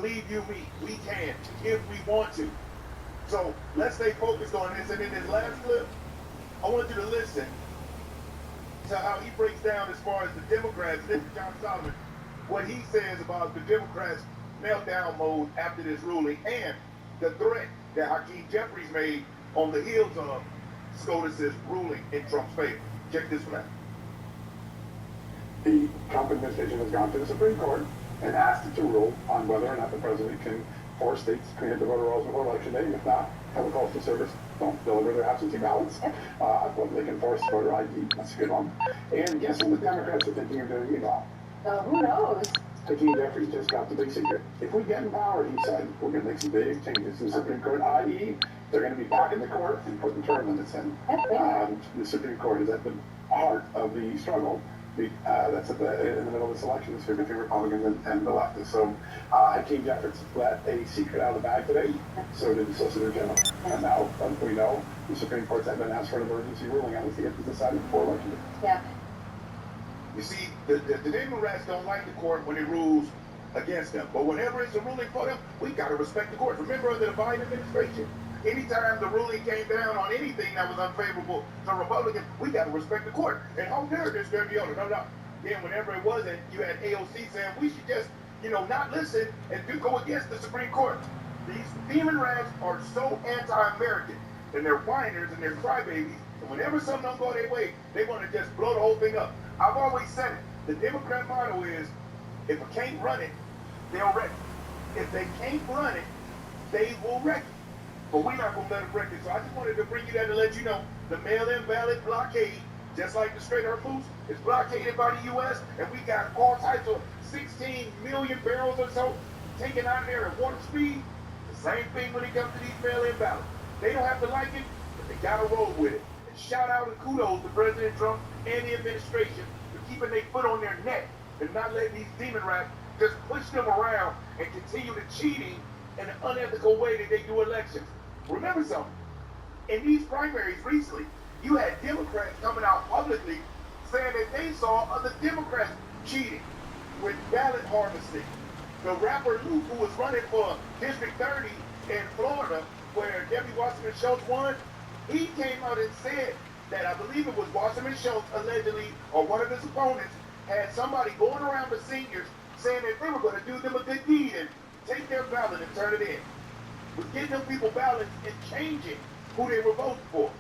believe you me, we can if we want to. So let's stay focused on this. And in his last clip, I want you to listen to how he breaks down as far as the Democrats, this is John Solomon, what he says about the Democrats' meltdown mode after this ruling and the threat that Hakeem Jeffries made on the heels of SCOTUS's ruling in Trump's favor. Check this one out. The Trump administration has gone to the Supreme Court and asked it to rule on whether or not the president can force states to clean up the voter rolls before election day. If not, have a postal service don't deliver their absentee ballots. Whether they can force voter ID, that's a good one. And guess what the Democrats are thinking of doing now? Who knows? Hakeem Jeffries just got the big secret. If we get in power, he said, we're going to make some big changes to the Supreme Court, i.e., they're going to be back in the court and putting term limits in. The Supreme Court is at the heart of the struggle. That's in the middle of this election this year between Republicans and the leftists. So Hakeem Jeffries let a secret out of the bag today. So did the Solicitor General. And now, as we know, the Supreme Court's been asked for an emergency ruling on this to get this decided before election day. Yeah. You see, the Democrats don't like the court when it rules against them. But whenever it's a ruling for them, we got to respect the court. Remember under the Biden administration, anytime the ruling came down on anything that was unfavorable to Republicans, we got to respect the court. And how dare this going to be on it? No. Then whenever it wasn't, you had AOC saying we should just, not listen and do go against the Supreme Court. These demon rats are so anti-American, and they're whiners and they're crybabies. And whenever something don't go their way, they want to just blow the whole thing up. I've always said it. The Democrat motto is, if I can't run it, they'll wreck it. If they can't run it, they will wreck it. But we're not going to let them wreck it. So I just wanted to bring you that to let you know the mail-in ballot blockade, just like the Strait of Hormuz, is blockaded by the U.S. And we got all types of 16 million barrels or so taken out of there at warp speed. The same thing when it comes to these mail-in ballots. They don't have to like it, but they got to roll with it. And shout out and kudos to President Trump and the administration for keeping their foot on their neck and not letting these demon rats just push them around and continue the cheating in an unethical way that they do elections. Remember something, in these primaries recently, you had Democrats coming out publicly saying that they saw other Democrats cheating with ballot harvesting. The rapper Luke, who was running for District 30 in Florida, where Debbie Wasserman Schultz won, he came out and said that I believe it was Wasserman Schultz allegedly, or one of his opponents, had somebody going around the seniors saying that they were going to do them a good deed and take their ballot and turn it in. Was getting them people ballots and changing who they were voting for.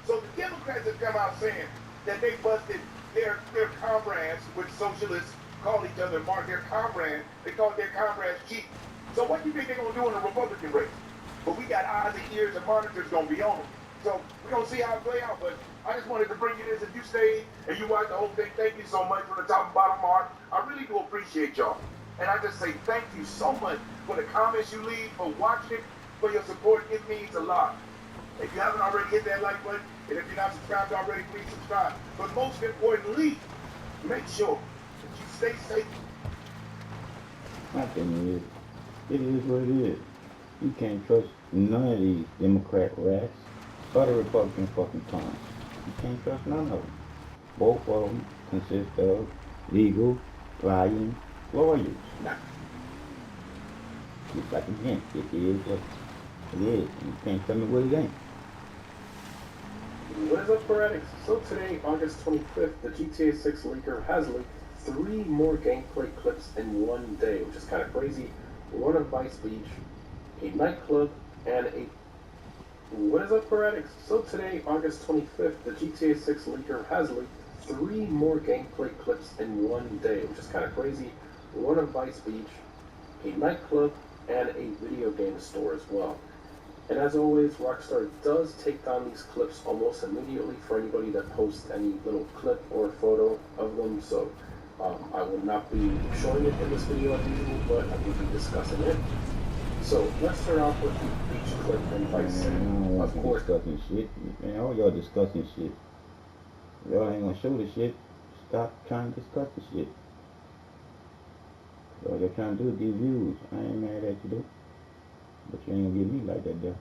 So the Democrats have come out saying that they busted their comrades, which socialists call each other, mark their comrades, they call their comrades cheap. So what do you think they're going to do in the Republican race? But we got eyes and ears and monitors going to be on them. So we're going to see how it play out. But I just wanted to bring you this. If you stayed and you watched the whole thing, thank you so much from the top and bottom of my heart. I really do appreciate y'all. And I just say thank you so much for the comments you leave, for watching it, for your support. It means a lot. If you haven't already, hit that like button. And if you're not subscribed already, please subscribe. But most importantly, make sure that you stay safe. My thing is, it is what it is. You can't trust none of these Democrat rats or the Republican fucking clowns. You can't trust none of them. Both of them consist of legal, lying lawyers. Just like again, it is what it is. You can't tell me what it ain't. What is up, Sporadics? So today, August 25th, the GTA 6 leaker has leaked 3 more gameplay clips in one day, which is kind of crazy. One of Vice Beach, a nightclub, and a... What is up, Sporadics? So today, August 25th, the GTA 6 leaker has leaked 3 more gameplay clips in one day, which is kind of crazy. One of Vice Beach, a nightclub, and a video game store as well. And as always, Rockstar does take down these clips almost immediately for anybody that posts any little clip or photo of them. So I will not be showing it in this video as usual, but I will be discussing it. So let's start off with the beach clip in Vice City. Of course, discussing shit. Man, all y'all discussing shit. Y'all ain't gonna show the shit. Stop trying to discuss the shit. All you're trying to do is get views. I ain't mad at you, though. But you ain't gonna get me like that, though.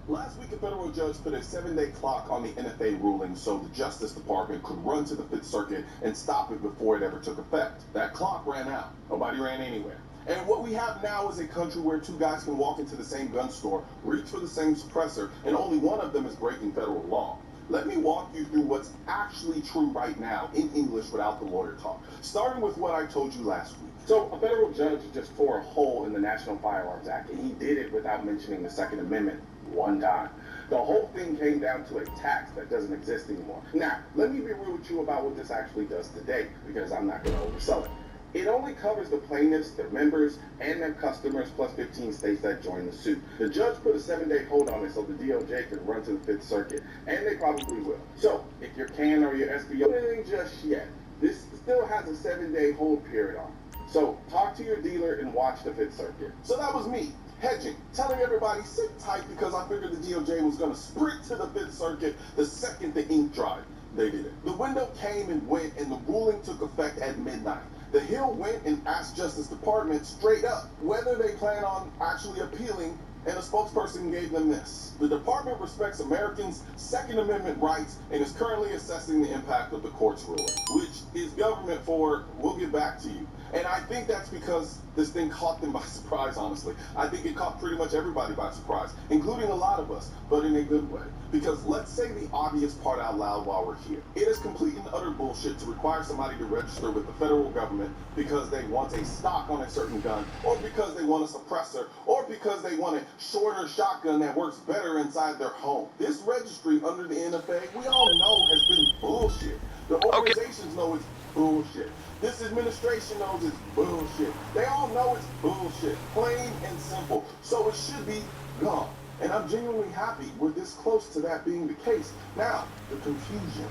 Last week week, a federal judge put a 7-day clock on the NFA ruling so the Justice Department could run to the Fifth Circuit and stop it before it ever took effect. That clock ran out. Nobody ran anywhere. And what we have now is a country where two guys can walk into the same gun store, reach for the same suppressor, and only one of them is breaking federal law. Let me walk you through what's actually true right now in English without the lawyer talk, starting with what I told you last week. So a federal judge just tore a hole in the National Firearms Act, and he did it without mentioning the Second Amendment one time. The whole thing came down to a tax that doesn't exist anymore. Now, let me be real with you about what this actually does today, because I'm not going to oversell it. It only covers the plaintiffs, their members, and their customers, plus 15 states that join the suit. The judge put a 7-day hold on it so the DOJ can run to the Fifth Circuit, and they probably will. So, if your CAN or your SBO anything just yet, this still has a 7-day hold period on it. So, talk to your dealer and watch the Fifth Circuit. So that was me, hedging, telling everybody sit tight because I figured the DOJ was going to sprint to the Fifth Circuit the second the ink dried. They didn't. The window came and went, and the ruling took effect at midnight. The Hill went and asked Justice Department straight up whether they plan on actually appealing, and a spokesperson gave them this. The department respects Americans' Second Amendment rights and is currently assessing the impact of the court's ruling, which is government for, we'll get back to you. And I think that's because this thing caught them by surprise, honestly. I think it caught pretty much everybody by surprise, including a lot of us, but in a good way. Because let's say the obvious part out loud while we're here. It is complete and utter bullshit to require somebody to register with the federal government because they want a stock on a certain gun, or because they want a suppressor, or because they want a shorter shotgun that works better inside their home. This registry under the NFA, we all know has been bullshit. The organizations know it's bullshit. This administration knows it's bullshit. They all know it's bullshit, plain and simple. So it should be gone. And I'm genuinely happy we're this close to that being the case. Now, the confusion.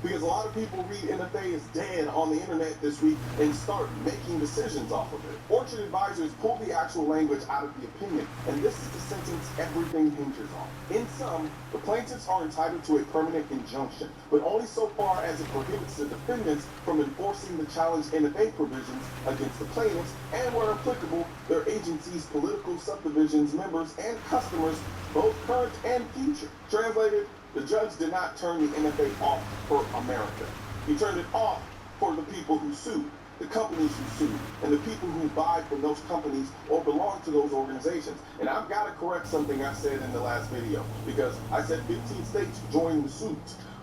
Because a lot of people read NFA is dead on the internet this week and start making decisions off of it. Orchard Advisors pulled the actual language out of the opinion, and this is the sentence everything hinges on. In sum, the plaintiffs are entitled to a permanent injunction, but only so far as it prohibits the defendants from enforcing the challenged NFA provisions against the plaintiffs, and where applicable, their agencies, political subdivisions, members, and customers, both current and future. Translated, the judge did not turn the NFA off for America. He turned it off for the people who sued, the companies who sued, and the people who buy from those companies or belong to those organizations. And I've got to correct something I said in the last video, because I said 15 states joined the suit,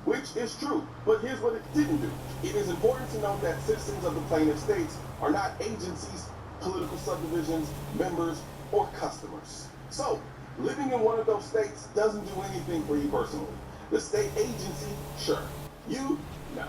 which is true, but here's what it didn't do. It is important to note that citizens of the plaintiff states are not agencies, political subdivisions, members, or customers. So, living in one of those states doesn't do anything for you personally. The state agency, sure. You, no.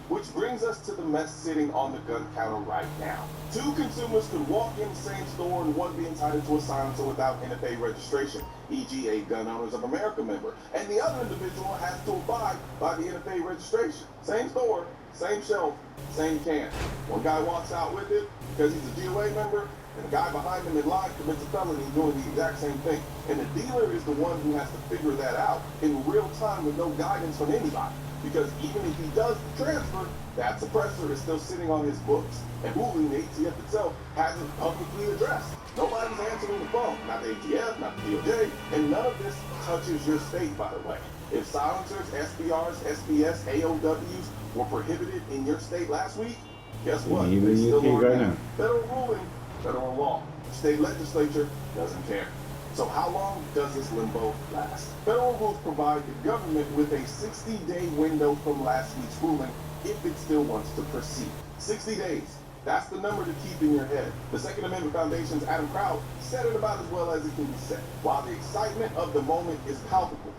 Which brings us to the mess sitting on the gun counter right now. Two consumers could walk in the same store and one be entitled to a silencer without NFA registration, e.g. a Gun Owners of America member, and the other individual has to abide by the NFA registration. Same store, same shelf, same can. One guy walks out with it because he's a GOA member, and the guy behind him in line commits a felony doing the exact same thing. And the dealer is the one who has to figure that out in real time with no guidance from anybody. Because even if he does the transfer, that suppressor is still sitting on his books. And ruling the ATF itself hasn't publicly addressed. Nobody's answering the phone. Not the ATF, not the DOJ, and none of this touches your state, by the way. If silencers, SBRs, SBS, AOWs were prohibited in your state last week, guess what? They still are now. Federal ruling, federal law. State legislature doesn't care. So how long does this limbo last? Federal rules provide the government with a 60-day window from last week's ruling if it still wants to proceed. 60 days. That's the number to keep in your head. The Second Amendment Foundation's Adam Kraut said it about as well as it can be said. While the excitement of the moment is palpable,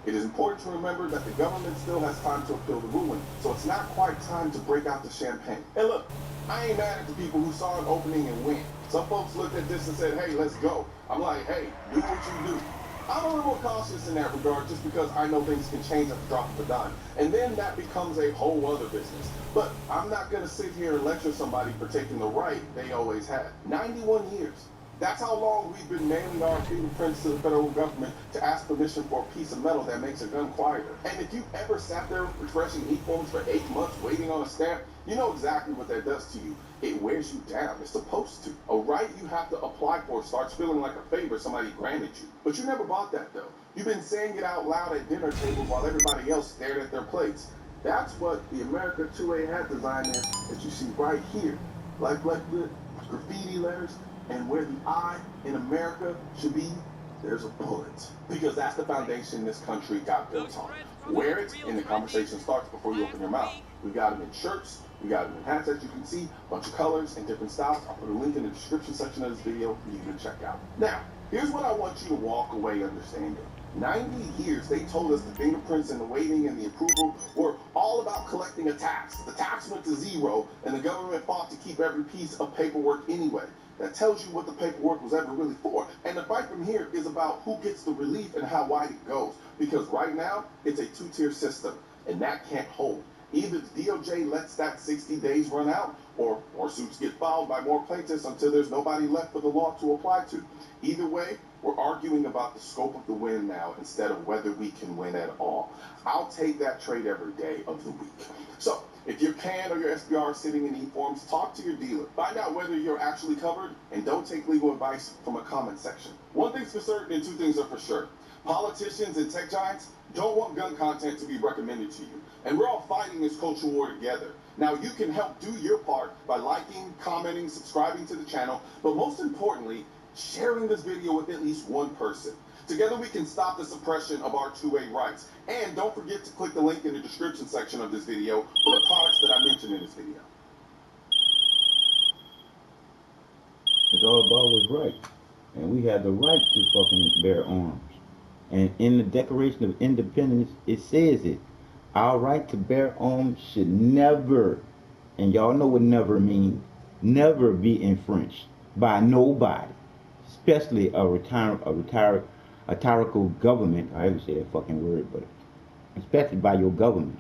it is important to remember that the government still has time to appeal the ruling, so it's not quite time to break out the champagne. And look, I ain't mad at the people who saw an opening and went. Some folks looked at this and said, hey, let's go. I'm like, hey, do what you do. I'm a little more cautious in that regard just because I know things can change at the drop of a dime. And then that becomes a whole other business. But I'm not going to sit here and lecture somebody for taking the right they always had. 91 years. That's how long we've been mailing our fingerprints to the federal government to ask permission for a piece of metal that makes a gun quieter. And if you've ever sat there refreshing e-forms for 8 months waiting on a stamp, you know exactly what that does to you. It wears you down. It's supposed to. A right you have to apply for starts feeling like a favor somebody granted you. But you never bought that, though. You've been saying it out loud at dinner tables while everybody else stared at their plates. That's what the America 2A hat design is that you see right here. Like the graffiti letters, and where the I in America should be, there's a bullet. Because that's the foundation this country got built on. Wear it, and the conversation starts before you open your mouth. We got them in shirts, we got them in hats, as you can see, a bunch of colors and different styles. I'll put a link in the description section of this video for you to check out. Now, here's what I want you to walk away understanding. 90 years, they told us the fingerprints and the waiting and the approval were all about collecting a tax. The tax went to zero, and the government fought to keep every piece of paperwork anyway. That tells you what the paperwork was ever really for. And the fight from here is about who gets the relief and how wide it goes. Because right now, it's a two-tier system, and that can't hold. Either the DOJ lets that 60 days run out, or more suits get filed by more plaintiffs until there's nobody left for the law to apply to. Either way, we're arguing about the scope of the win now instead of whether we can win at all. I'll take that trade every day of the week. So, if your CAN or your SBR is sitting in e-forms, talk to your dealer. Find out whether you're actually covered, and don't take legal advice from a comment section. One thing's for certain and two things are for sure. Politicians and tech giants don't want gun content to be recommended to you. And we're all fighting this culture war together. Now, you can help do your part by liking, commenting, subscribing to the channel, but most importantly, sharing this video with at least one person. Together we can stop the suppression of our 2A rights. And don't forget to click the link in the description section of this video for the products that I mentioned in this video. Because our ball was right. And we have the right to fucking bear arms. And in the Declaration of Independence, it says it. Our right to bear arms should never, and y'all know what never means, never be infringed by nobody. Especially a tyrannical government. I hate to say that fucking word, but especially by your government.